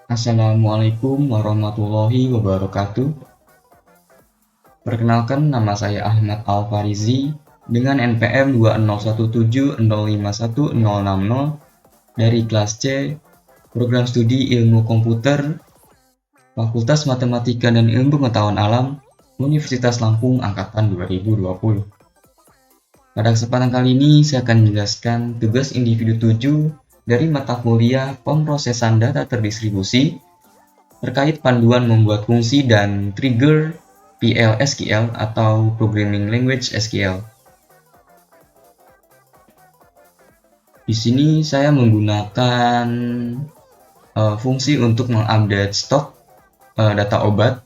Assalamualaikum warahmatullahi wabarakatuh. Perkenalkan, nama saya Ahmad Al-Farizi dengan NPM 2017051060 dari kelas C, Program Studi Ilmu Komputer, Fakultas Matematika dan Ilmu Pengetahuan Alam, Universitas Lampung Angkatan 2020. Pada kesempatan kali ini, saya akan menjelaskan tugas individu 7 dari mata kuliah Pemrosesan Data Terdistribusi terkait panduan membuat fungsi dan trigger PL/SQL atau Programming Language SQL. Di sini saya menggunakan fungsi untuk mengupdate stok data obat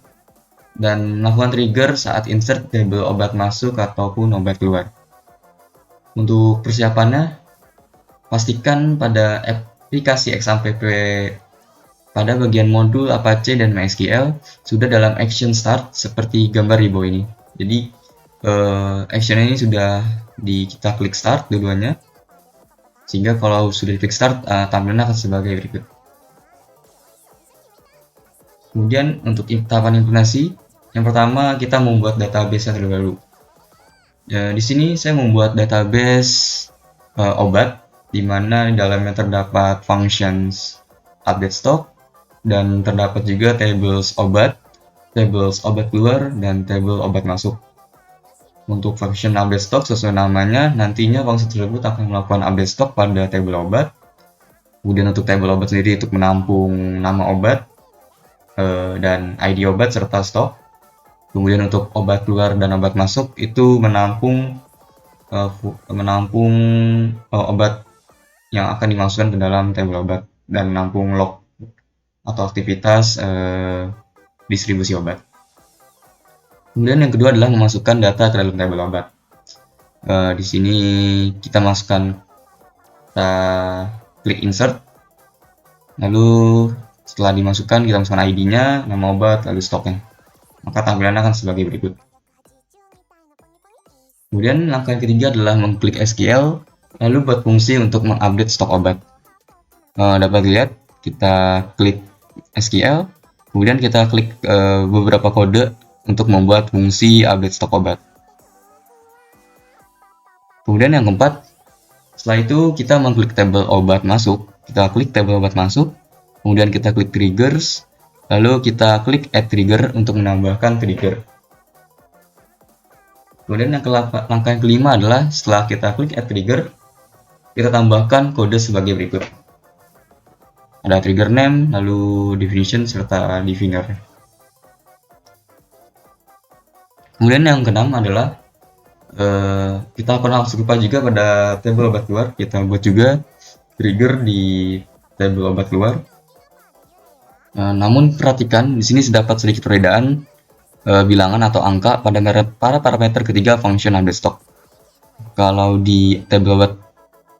dan melakukan trigger saat insert tabel obat masuk ataupun obat keluar. Untuk persiapannya, pastikan pada aplikasi XAMPP pada bagian modul Apache dan MySQL sudah dalam action start seperti gambar di bawah ini. Jadi action ini sudah kita klik start duluannya, sehingga kalau sudah klik start tampilannya akan sebagai berikut. Kemudian untuk tahapan implementasi, yang pertama kita membuat database terlebih dahulu. Di sini saya membuat database obat, di mana di dalamnya terdapat functions update stock, dan terdapat juga tables obat keluar, dan table obat masuk. Untuk function update stock sesuai namanya, nantinya fungsi tersebut akan melakukan update stock pada table obat. Kemudian untuk table obat sendiri untuk menampung nama obat dan ID obat serta stok. Kemudian untuk obat keluar dan obat masuk itu menampung obat yang akan dimasukkan ke dalam table obat dan menampung log atau aktivitas distribusi obat. Kemudian yang kedua adalah memasukkan data ke dalam tabel obat. Di sini kita masukkan, kita klik insert, lalu setelah dimasukkan kita masukkan ID-nya, nama obat, lalu stoknya. Maka tampilannya akan sebagai berikut. Kemudian langkah yang ketiga adalah mengklik SQL, lalu buat fungsi untuk mengupdate stok obat. Dapat dilihat, kita klik SQL, kemudian kita klik beberapa kode untuk membuat fungsi update stok obat. Kemudian yang keempat, setelah itu kita mengklik tabel obat masuk. Kita klik tabel obat masuk, kemudian kita klik triggers, lalu kita klik add trigger untuk menambahkan trigger. Kemudian langkah yang kelima adalah setelah kita klik add trigger, kita tambahkan kode sebagai berikut. Ada trigger name, lalu definition, serta definir. Kemudian yang keenam adalah kita akan langsung lupa juga pada tabel obat keluar. Kita buat juga trigger di tabel obat keluar. Namun perhatikan di sini terdapat sedikit perbedaan bilangan atau angka pada parameter ketiga function update stock. Kalau di tabel obat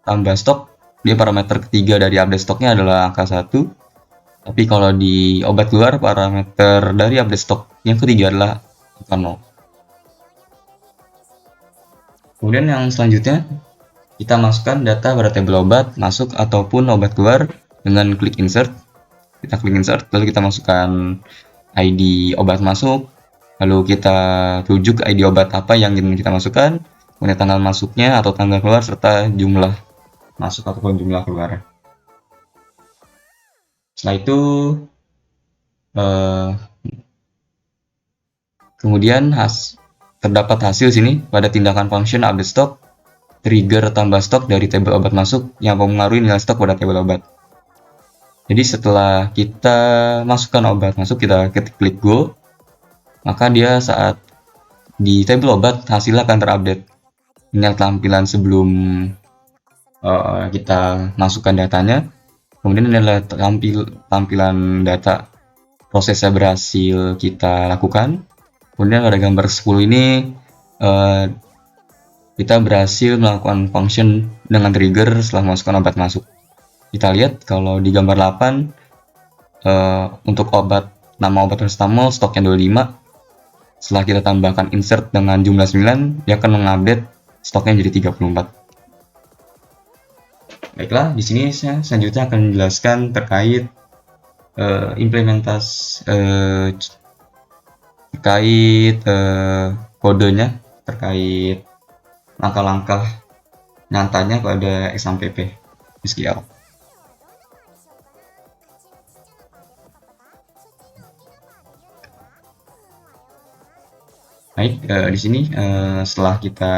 tambah stok, dia parameter ketiga dari update stoknya adalah angka 1. Tapi kalau di obat keluar, parameter dari update stok yang ketiga adalah angka 0. Kemudian yang selanjutnya, kita masukkan data pada tabel obat masuk ataupun obat keluar dengan klik insert. Kita klik insert, lalu kita masukkan ID obat masuk, lalu kita rujuk ID obat apa yang ingin kita masukkan, kemudian tanggal masuknya atau tanggal keluar, serta jumlah masuk ataupun jumlah keluar. Setelah itu kemudian terdapat hasil sini pada tindakan function update stock, trigger tambah stok dari tabel obat masuk yang mempengaruhi nilai stok pada tabel obat. Jadi setelah kita masukkan obat masuk, kita klik go, maka dia saat di tabel obat hasilnya akan terupdate. Ini tampilan sebelum kita masukkan datanya. Kemudian ini adalah tampilan data prosesnya berhasil kita lakukan. Kemudian pada gambar 10 ini kita berhasil melakukan function dengan trigger setelah masukkan obat masuk. Kita lihat kalau di gambar 8 untuk nama obat paracetamol stoknya 25. Setelah kita tambahkan insert dengan jumlah 9, dia akan mengupdate stoknya jadi 34. Baiklah, di sini saya selanjutnya akan menjelaskan terkait implementasi terkait kodenya, terkait langkah-langkah nyatanya pada XAMPP SQL. Baik, di sini setelah kita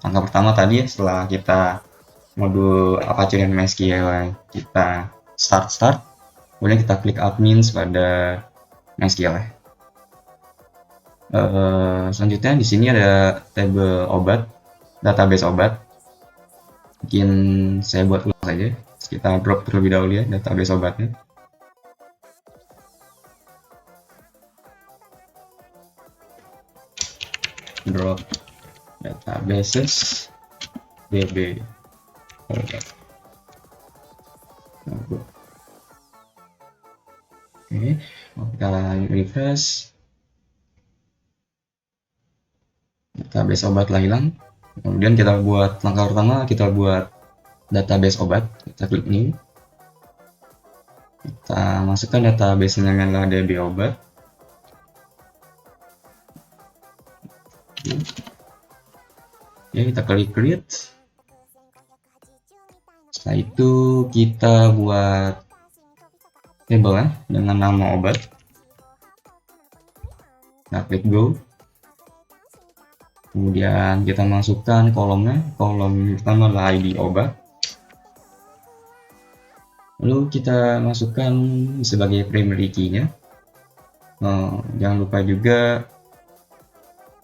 langkah pertama tadi ya, setelah kita modul Apache dan MySQL kita start, kemudian kita klik admins pada MySQL. Selanjutnya di sini ada tabel obat, database obat. Mungkin saya buat ulang saja. Kita drop terlebih dahulu ya database obatnya. Drop databases db obat. Oke, kita refresh. Database obat telah hilang. Kemudian kita buat langkah pertama, kita buat database obat. Kita klik new. Kita masukkan database yang adalah db obat. Ya, kita klik create. Setelah itu kita buat table ya, dengan nama obat. Kita klik go. Kemudian kita masukkan kolomnya. Kolom pertama adalah ID obat. Lalu kita masukkan sebagai primary key-nya. Jangan lupa juga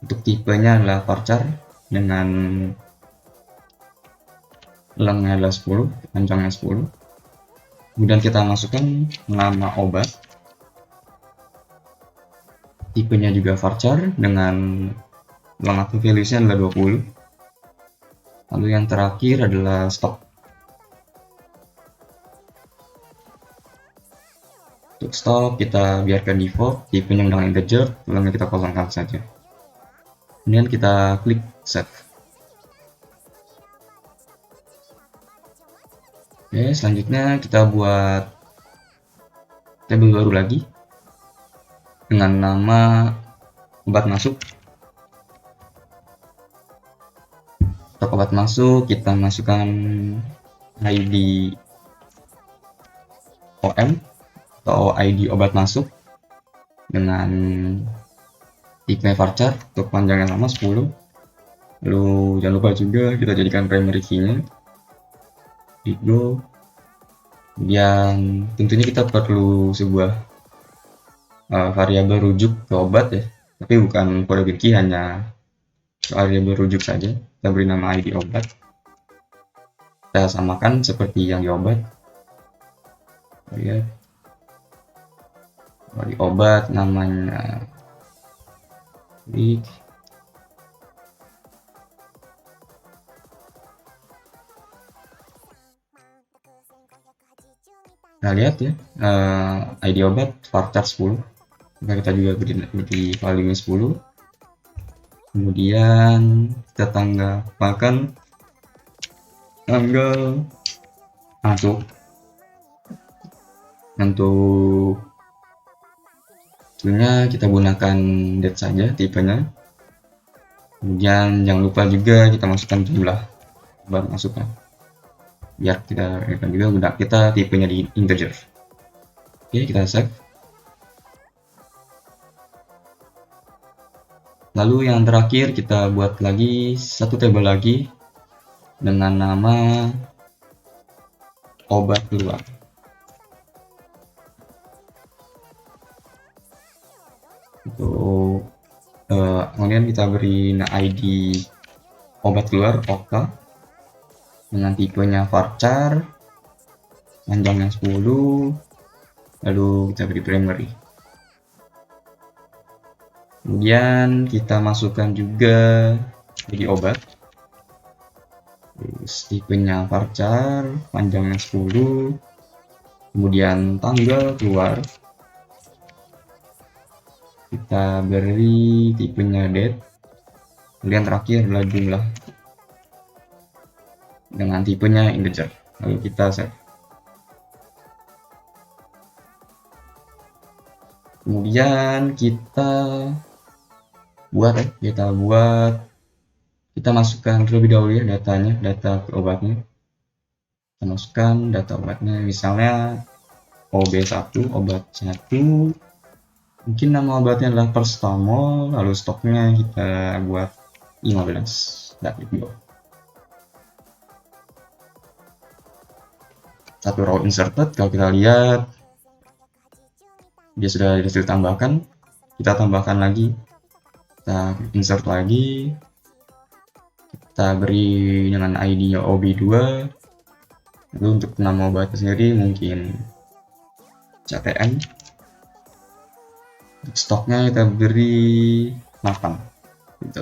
untuk tipenya adalah varchar dengan lengnya adalah 10, panjangnya 10. Kemudian kita masukkan nama obat. Tipenya juga varchar dengan long atau values-nya adalah 20. Lalu yang terakhir adalah stop. Untuk stop kita biarkan default, tipenya dengan integer, lalu kita kosongkan saja. Kemudian kita klik save. Oke, selanjutnya kita buat tabel baru lagi dengan nama obat masuk. Untuk obat masuk kita masukkan ID OM atau ID obat masuk dengan tipe varchar, untuk panjangnya sama 10. Lalu jangan lupa juga kita jadikan primary key-nya. Go. Kemudian tentunya kita perlu sebuah variabel rujuk ke obat ya, tapi bukan kode key, hanya variabel rujuk saja. Kita beri nama ID obat. Kita samakan seperti yang di obat. Lihat. Di obat namanya klik. Nah, lihat ya, ID obat varchar 10. Maka kita juga beri value 10. Kemudian kita tambahkan tanggal masuk. Untuk tentunya kita gunakan date saja tipenya. Kemudian jangan lupa juga kita masukkan jumlah obat masuknya, biar kita juga kita tipenya di integer. Oke, kita save. Lalu yang terakhir kita buat lagi satu tabel lagi dengan nama obat keluar. Untuk kemudian kita beri ID obat keluar Okta dengan tipenya varchar, panjangnya 10, lalu kita beri primary. Kemudian kita masukkan juga ID obat, terus tipenya varchar, panjangnya 10, kemudian tanggal keluar. Kita beri tipenya date, kemudian terakhir adalah jumlah dengan tipenya integer, lalu kita save. Kemudian kita masukkan terlebih dahulu ya data obatnya. Kita masukkan data obatnya, misalnya OB1, obat 1, mungkin nama obatnya adalah paracetamol, lalu stoknya kita buat 15. Satu row inserted. Kalau kita lihat dia sudah ditambahkan, kita tambahkan lagi, kita insert lagi, kita beri dengan ID nya OB2. Lalu untuk nama obatnya sendiri mungkin CTN. Untuk stoknya kita beri 8.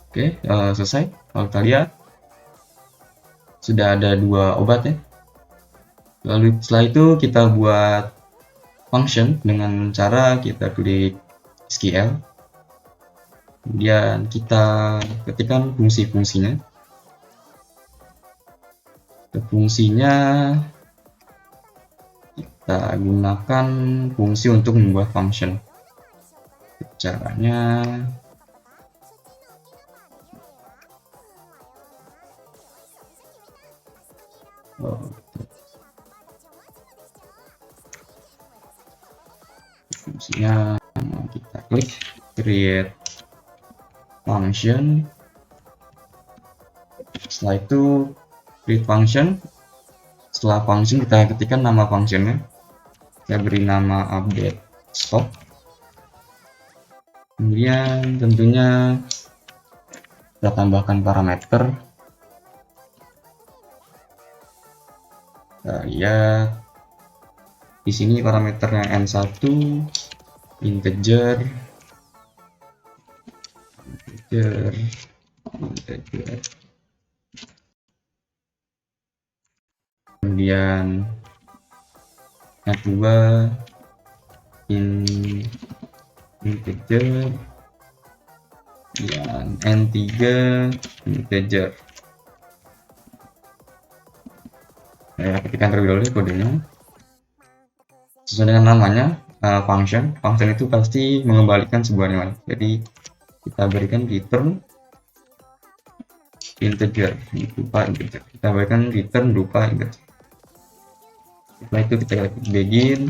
Oke, selesai. Kalau kita lihat sudah ada 2 obat ya. Lalu setelah itu kita buat function dengan cara kita klik SQL, kemudian kita ketikkan fungsinya. Fungsinya kita gunakan fungsi untuk membuat function. Caranya fungsinya kita klik create function. Setelah itu create function. Setelah function kita ketikkan nama functionnya, saya beri nama update stock. Kemudian tentunya kita tambahkan parameter. Kita lihat di sini parameternya n1 integer. Kemudian n2 integer, dan n3 integer. Saya ketikkan terlebih dahulu kodenya sesuai dengan namanya. Function itu pasti mengembalikan sebuah nilai, jadi kita berikan return integer berupa integer. Kita berikan return berupa integer. Setelah itu kita klik begin,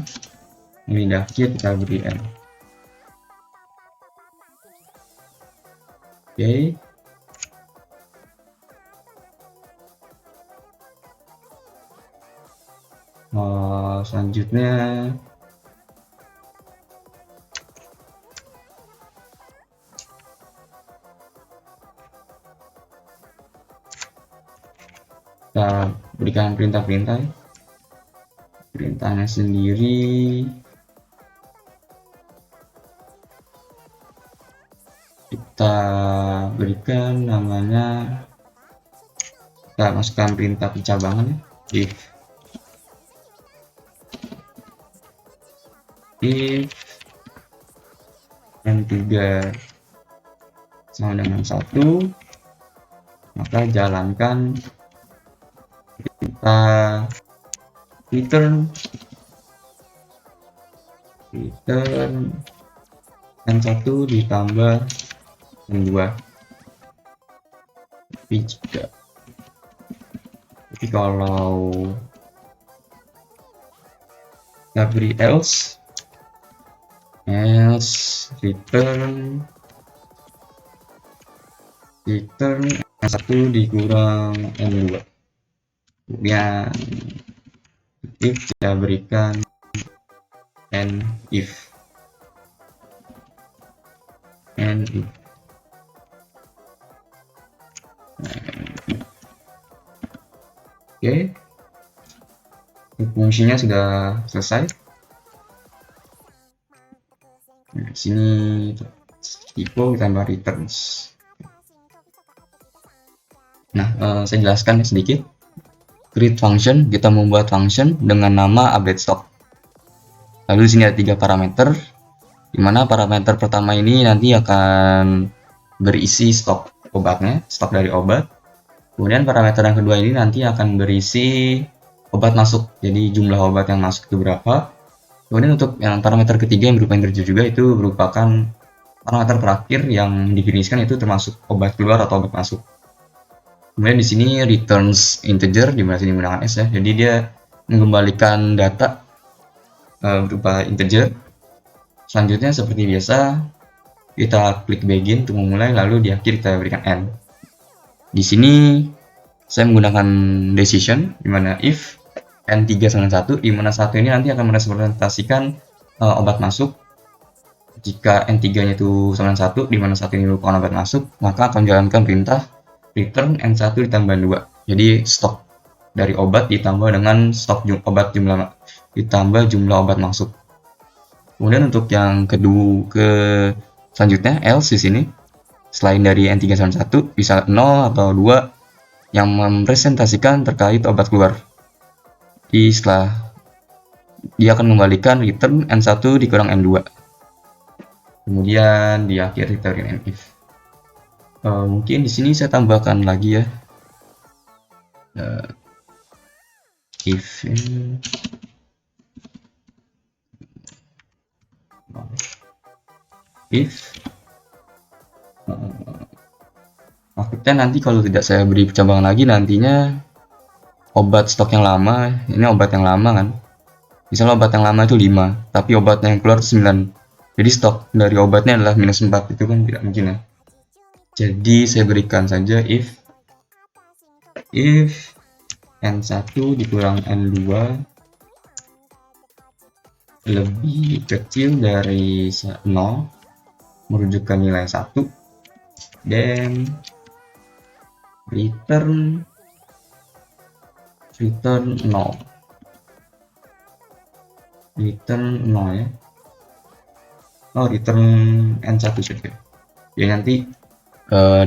ini akhir, kita beri n. Oke. Selanjutnya kita berikan perintah-perintah. Perintahnya sendiri kita berikan namanya, kita masukkan perintah pencabangan if n3 sama dengan 1, maka jalankan perintah return n1 ditambah n2. Tapi kalau kita beri else return n1 dikurang n2. Kemudian if kita berikan if. Oke, fungsinya sudah selesai. Nah, sini equal ditambah returns. Nah, saya jelaskan sedikit. Create function, kita membuat function dengan nama update stock. Lalu di sini ada 3 parameter, di mana parameter pertama ini nanti akan berisi stok obatnya, stok dari obat. Kemudian parameter yang kedua ini nanti akan berisi obat masuk, jadi jumlah obat yang masuk itu berapa. Kemudian untuk yang parameter ketiga yang berupa integer juga, itu merupakan parameter terakhir yang difiniskan, itu termasuk obat keluar atau obat masuk. Kemudian di sini returns integer, di mana sini menggunakan s ya, jadi dia mengembalikan data berupa integer. Selanjutnya seperti biasa, kita klik begin untuk memulai, lalu di akhir kita berikan end. Di sini saya menggunakan decision, di mana if n3 sama 1, di mana 1 ini nanti akan merepresentasikan obat masuk. Jika n3-nya itu sama 1, di mana 1 ini merupakan obat masuk, maka akan menjalankan perintah return n1 ditambah 2. Jadi stok dari obat ditambah dengan stok obat jumlah ditambah jumlah obat masuk. Kemudian untuk yang selanjutnya else di sini, selain dari n3 sama 1, bisa 0 atau 2 yang merepresentasikan terkait obat keluar. Jadi setelah dia akan mengembalikan return n1 dikurang n2. Kemudian di akhir kita berikan if. Mungkin di sini saya tambahkan lagi ya, if maksudnya nanti kalau tidak saya beri pengembangan lagi, nantinya obat stok yang lama, ini obat yang lama kan, misalnya obat yang lama itu 5, tapi obatnya yang keluar itu 9, jadi stok dari obatnya adalah -4, itu kan tidak mungkin ya. Jadi saya berikan saja if n1 dikurang n2 lebih kecil dari 0, merujuk ke nilai 1, dan return 0. Return 0 ya. Oh, return n1 saja. Ya nanti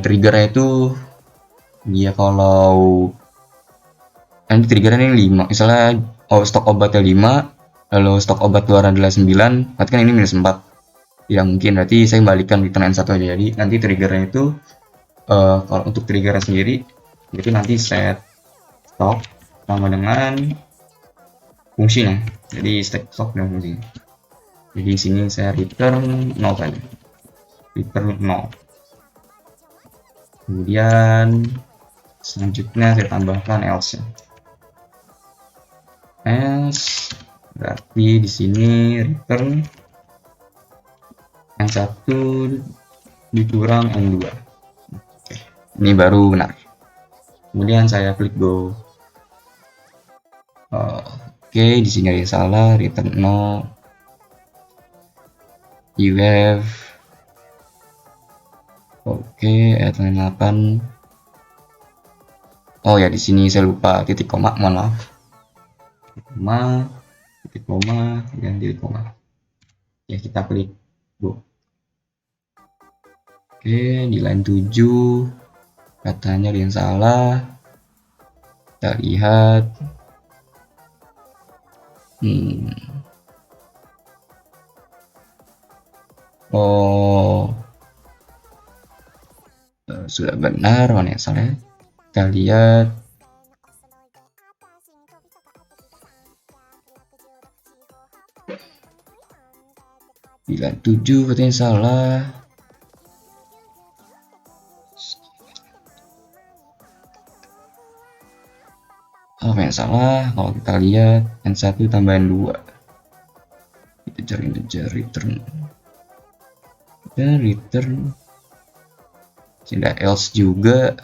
triggernya itu dia kalau nanti triggernya ini 5, misalnya stok obatnya 5, lalu stok obat keluar adalah 9, berarti kan ini -4. Tidak mungkin, berarti saya kembalikan return n1 aja. Jadi nanti triggernya itu kalau untuk triggernya sendiri itu nanti set stok sama dengan fungsinya, jadi stok dan fungsi. Jadi di sini saya return 0 saja, return 0. Kemudian selanjutnya saya tambahkan else. Else berarti di sini return n1 dikurang n2. Oke, ini baru benar. Kemudian saya klik go. Oke, di sini ada yang salah, return 0. You have ayat 8. Oh ya, di sini saya lupa titik koma, mohon maaf. Titik koma, dan titik koma. Ya, kita klik go. Oke, di line 7 katanya ada yang salah. Kita lihat. Oh, sudah benar, mana yang salah? Kita lihat. Bila 7 katanya salah. Apa yang salah? Kalau kita lihat n1 tambahan 2, integer return, dan return tidak else juga.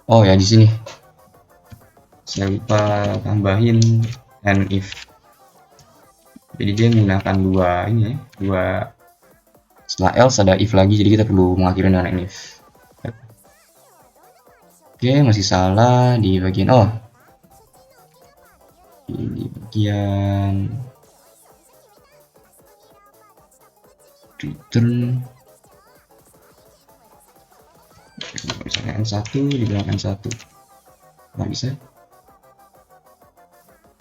Oh ya, di sini saya lupa tambahin and if. Jadi dia menggunakan dua setelah else ada if lagi, jadi kita perlu mengakhiri dengan if. Oke, masih salah di bagian di bagian return. Misalnya n1 dibilang n1 nggak bisa.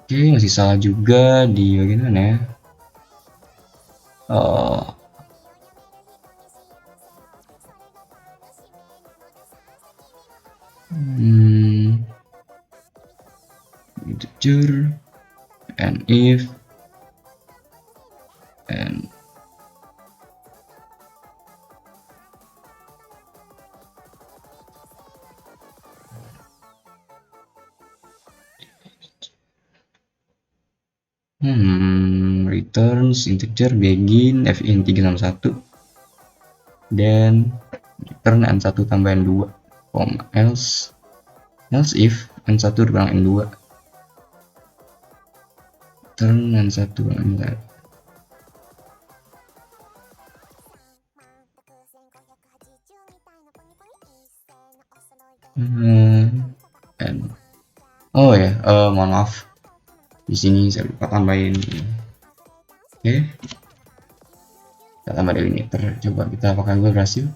Oke, masih salah juga di bagian mana ya? integer and if and returns integer begin fin 361 dan return n1 tambah n2 else if n1 dikurang n2 return n1 n2. Oh ya, mohon maaf, di sini saya lupa tambahin. Oke, kita tambah delimiter. Coba kita apakah gue berhasil?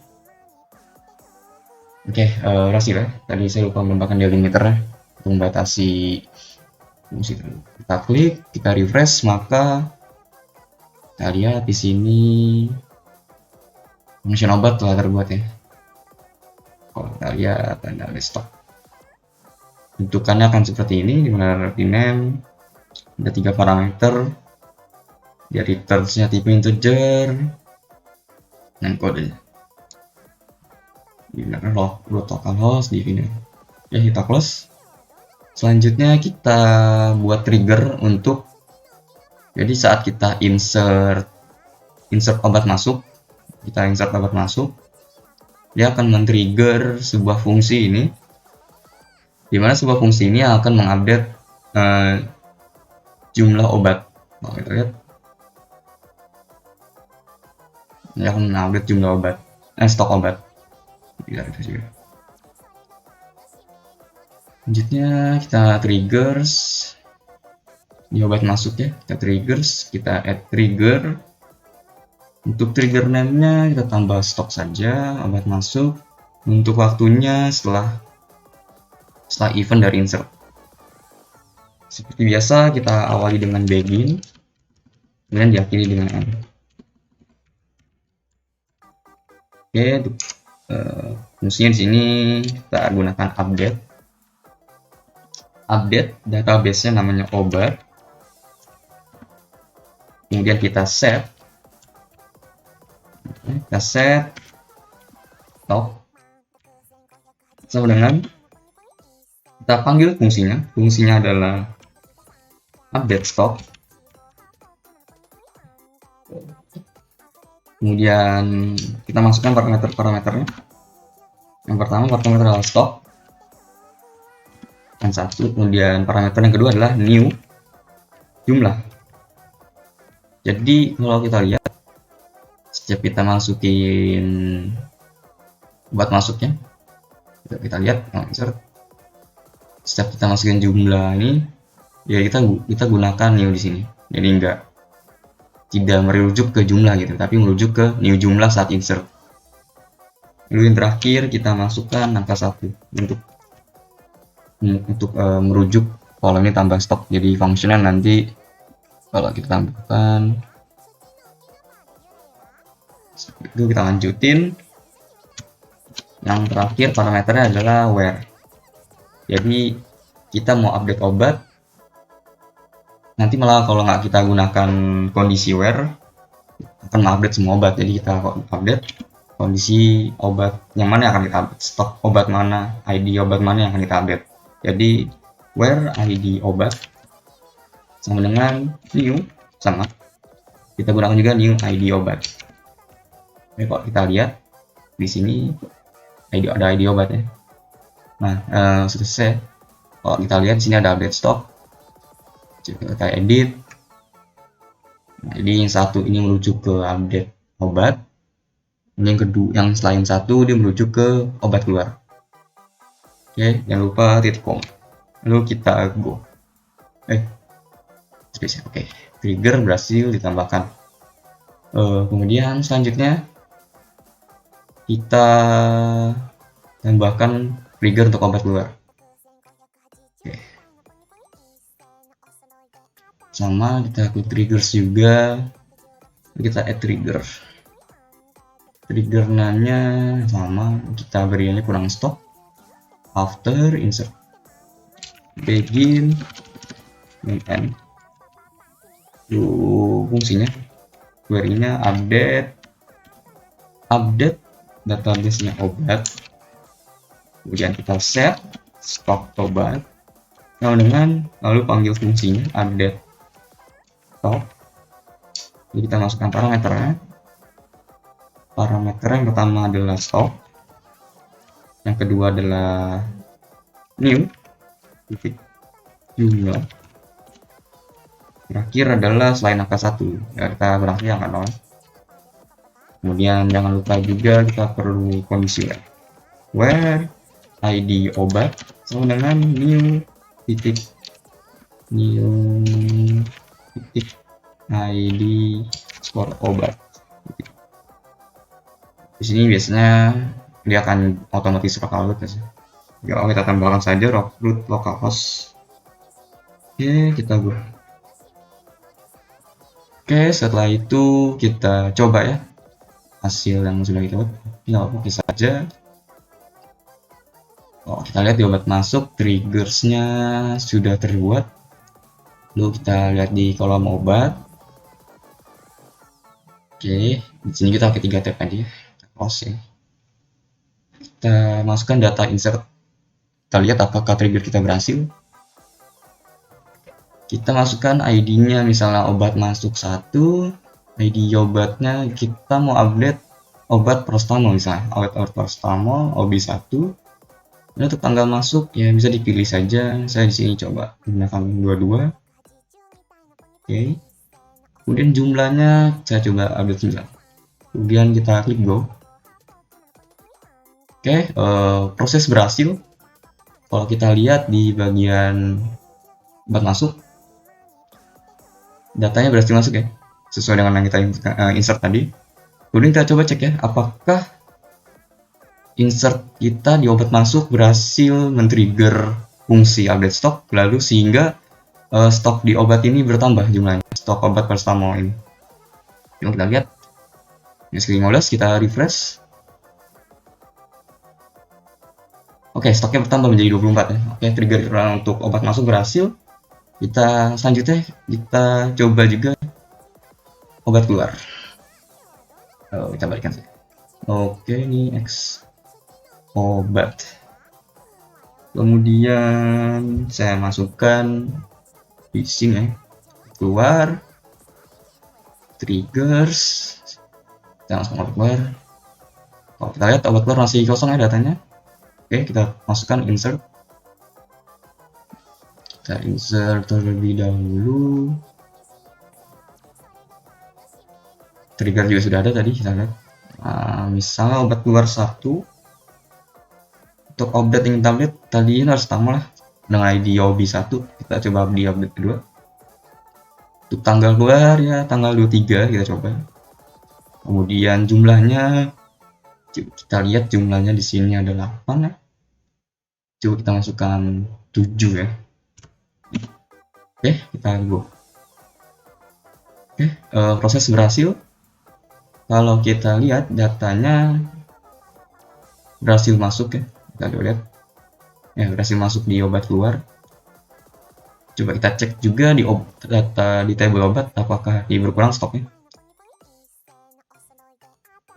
Oke, berhasil ya. Tadi saya lupa menambahkan delimiter untuk membatasi fungsi. Kita klik, kita refresh, maka kita lihat di sini function obat telah terbuat ya. Kalau kita lihat ada desktop, bentukannya akan seperti ini, dimana di name ada 3 parameter, dia returns-nya tipe integer dan kodenya digunakan localhost di sini. Ya, kita close. Selanjutnya kita buat trigger untuk, jadi saat kita insert obat masuk, dia akan men-trigger sebuah fungsi ini, dimana sebuah fungsi ini akan mengupdate jumlah obat. Nah, kita lihat, ini akan mengupdate jumlah obat, stok obat. Selanjutnya kita triggers di obat masuk ya, kita add trigger. Untuk trigger name-nya kita tambah stok saja, obat masuk. Untuk waktunya setelah event dari insert. Seperti biasa kita awali dengan begin, kemudian diakhiri dengan end. Oke, fungsinya di sini kita gunakan update database-nya namanya obat. Kemudian kita set stok sama dengan kita panggil fungsinya adalah update stok. Kemudian kita masukkan parameternya. Yang pertama parameter adalah stok n1, kemudian parameter yang kedua adalah new jumlah. Jadi kalau kita lihat, setiap kita masukin obat masuknya, kita lihat insert, setiap kita masukin jumlah ini ya kita gunakan new di sini. Jadi tidak merujuk ke jumlah gitu, tapi merujuk ke new jumlah saat insert. Lalu yang terakhir kita masukkan angka 1 untuk merujuk kalau ini tambah stok. Jadi functional nanti kalau kita tambahkan itu, kita lanjutin. Yang terakhir parameternya adalah where. Jadi kita mau update obat, nanti malah kalau nggak kita gunakan kondisi where akan mengupdate semua obat. Jadi kita update kondisi obat yang mana yang akan kita update, stok obat mana, ID obat mana yang akan kita update. Jadi where ID obat sama dengan new, sama kita gunakan juga new ID obat. Oke, kalau kita lihat di sini ada ID obat ya. Nah, selesai. Kalau kita lihat di sini ada update stok, kita edit. Nah, jadi yang satu ini merujuk ke update obat, yang kedua yang selain satu dia merujuk ke obat keluar. Oke, jangan lupa titik koma. Lalu kita go. Oke, trigger berhasil ditambahkan. Kemudian selanjutnya kita tambahkan trigger untuk obat keluar. Oke. Sama kita klik triggers juga, kita add trigger. Trigger name-nya sama, kita beri ini kurang stok, after insert begin dan end. Fungsinya query-nya update database-nya obat, kemudian kita set stok obat dengan lalu panggil fungsinya update stok. Jadi kita masukkan parameternya. Parameter yang pertama adalah stok, yang kedua adalah new titik jumlah, terakhir adalah selain angka 1 ya, kita berakhir angka 0. Kemudian jangan lupa juga kita perlu kondisi where id obat sama dengan new titik id skor obat. Di sini biasanya dia akan otomatis localhost ya. Ya, kita tambahkan saja root localhost. Oke, kita buat. Oke, setelah itu kita coba ya hasil yang sudah kita buat. Ya, oke saja. Oh, kita lihat di obat masuk, triggersnya sudah terbuat. Lalu kita lihat di kolom obat. Oke, di sini kita pakai 3 tab aja. Close ya. Kita masukkan data insert. Kita lihat apakah trigger kita berhasil. Kita masukkan ID-nya, misalnya obat masuk 1, ID obatnya kita mau update obat paracetamol misalnya, obat paracetamol OB1. Dan untuk tanggal masuk ya bisa dipilih saja. Saya di sini coba gunakan 22. Oke. Kemudian jumlahnya saya coba update 9. Kemudian kita klik go. Oke, proses berhasil. Kalau kita lihat di bagian obat masuk, datanya berhasil masuk ya, sesuai dengan yang kita insert tadi. Kemudian kita coba cek ya, apakah insert kita di obat masuk berhasil men-trigger fungsi update stok, lalu sehingga stok di obat ini bertambah jumlahnya, stok obat paracetamol ini. Yuk kita lihat. Ini sekali 15, kita refresh. Oke, stoknya bertambah menjadi 24 ya. Oke, trigger untuk obat masuk berhasil. Kita selanjutnya kita coba juga obat keluar. Kita balikan saja. Oke, ini X obat. Kemudian saya masukkan fishing ya, keluar, triggers, kita masukkan obat keluar. Kalau kita lihat obat keluar masih kosong ya datanya. Oke, kita masukkan insert. Kita insert terlebih dahulu. Trigger juga sudah ada tadi, kita lihat. Misalnya obat keluar 1. Untuk update yang kita lihat tadi ini harus tambah lah dengan ID OB1. Kita coba di update kedua. Untuk tanggal keluar ya tanggal 23 kita coba. Kemudian jumlahnya kita lihat jumlahnya di sini ada 8 ya. Coba kita masukkan 7 ya. Oke, kita go. Oke, proses berhasil. Kalau kita lihat datanya berhasil masuk ya. Kita lihat. Ya, berhasil masuk di obat keluar. Coba kita cek juga di data di table obat apakah dia berkurang stoknya.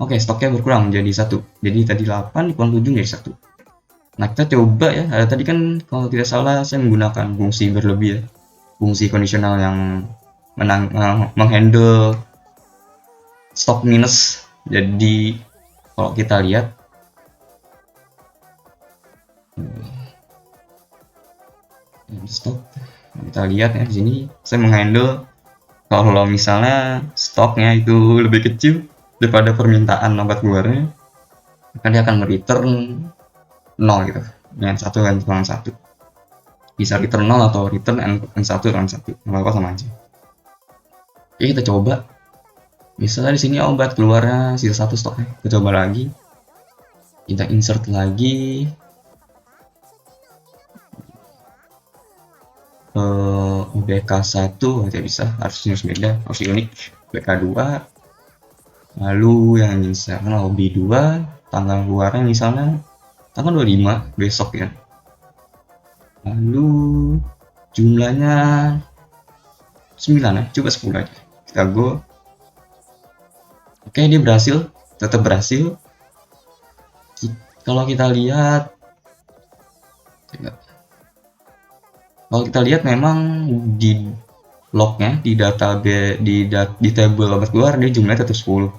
Oke, stoknya berkurang menjadi 1. Jadi tadi 8 dikurang 7 menjadi 1. Nah, kita coba ya. Tadi kan kalau tidak salah saya menggunakan fungsi berlebih ya. Fungsi kondisional yang menghandle stok minus. Jadi kalau kita lihat stok, kita lihat ya di sini saya menghandle kalau misalnya stoknya itu lebih kecil daripada permintaan obat keluarnya, maka dia akan return 0 gitu, dengan 1 dan kurang 1. Bisa return 0 atau return n1 dan 1, apa sama aja. Oke, kita coba. Misalnya di sini obat keluarnya sisa 1 stoknya, kita coba lagi. Kita insert lagi. BK1 tidak bisa, harusnya beda, harus unik. BK2, lalu yang misalnya OB2 tanggal keluarnya misalnya tanggal 25 besok ya. lalu jumlahnya 9 ya, coba 10 aja, kita go. Oke, dia berhasil, tetap berhasil. Kalau kita lihat, memang di lognya di database di table obat keluar dia jumlahnya tetap 10.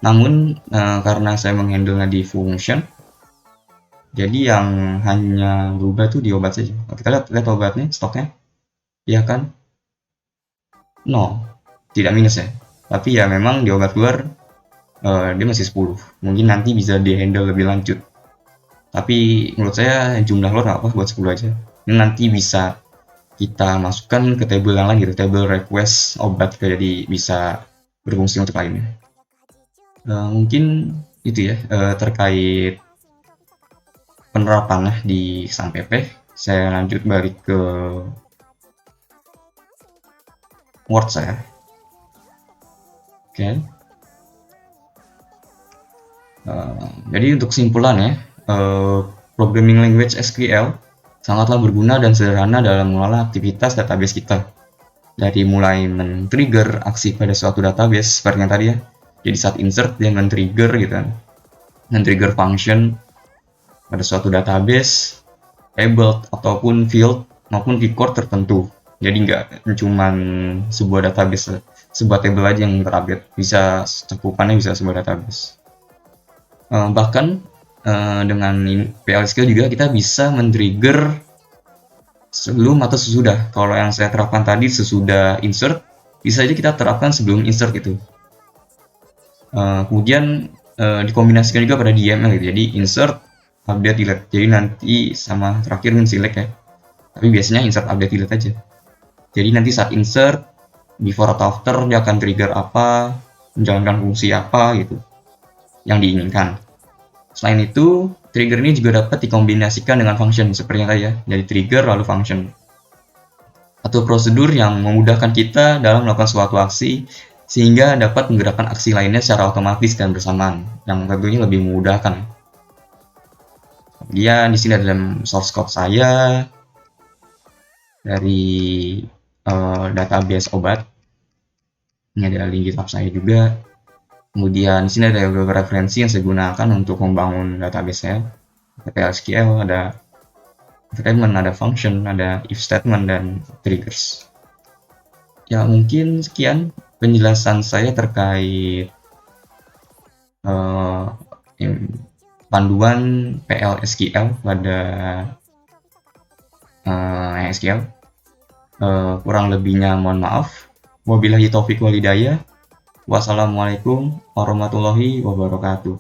Namun karena saya menghandle di function, jadi yang hanya berubah tuh di obat saja. Kita lihat obatnya, stoknya, ya kan, 0, tidak minus ya. Tapi ya memang di obat keluar dia masih 10. Mungkin nanti bisa di handle lebih lanjut. Tapi menurut saya jumlah luar nggak apa buat 10 aja. Ini nanti bisa kita masukkan ke table yang lain gitu, table request obat, jadi bisa berfungsi untuk lainnya. Mungkin itu ya terkait penerapannya di SAMPP. Saya lanjut balik ke Word saya. Oke. Jadi untuk kesimpulannya, programming language SQL sangatlah berguna dan sederhana dalam mengelola aktivitas database kita. Dari mulai men-trigger aksi pada suatu database seperti yang tadi ya. Jadi saat insert dia men-trigger gitu kan. Men-trigger function pada suatu database, table ataupun field maupun record tertentu. Jadi nggak cuman sebuah database, sebuah table aja yang terupdate, bisa cakupannya bisa sebuah database. Bahkan dengan PL SQL juga kita bisa men-trigger sebelum atau sesudah. Kalau yang saya terapkan tadi sesudah insert, bisa aja kita terapkan sebelum insert gitu. Kemudian dikombinasikan juga pada DML gitu. Jadi insert, update, delete. Jadi nanti sama terakhir select ya. Tapi biasanya insert, update, delete aja. Jadi nanti saat insert, before atau after dia akan trigger apa, menjalankan fungsi apa gitu yang diinginkan. Selain itu, trigger ini juga dapat dikombinasikan dengan function seperti yang tadi ya. Jadi trigger lalu function. Atau prosedur yang memudahkan kita dalam melakukan suatu aksi sehingga dapat menggerakkan aksi lainnya secara otomatis dan bersamaan, yang tentunya lebih memudahkan. Kemudian di sini ada dalam source code saya dari database obat. Ini ada link GitHub saya juga. Kemudian di sini ada beberapa referensi yang saya gunakan untuk membangun database saya. Ada SQL, ada statement, ada function, ada if statement, dan triggers. Ya mungkin sekian penjelasan saya terkait panduan PL SQL pada SQL. Kurang lebihnya mohon maaf. Wabillahi taufiq wal hidayah. Wassalamualaikum warahmatullahi wabarakatuh.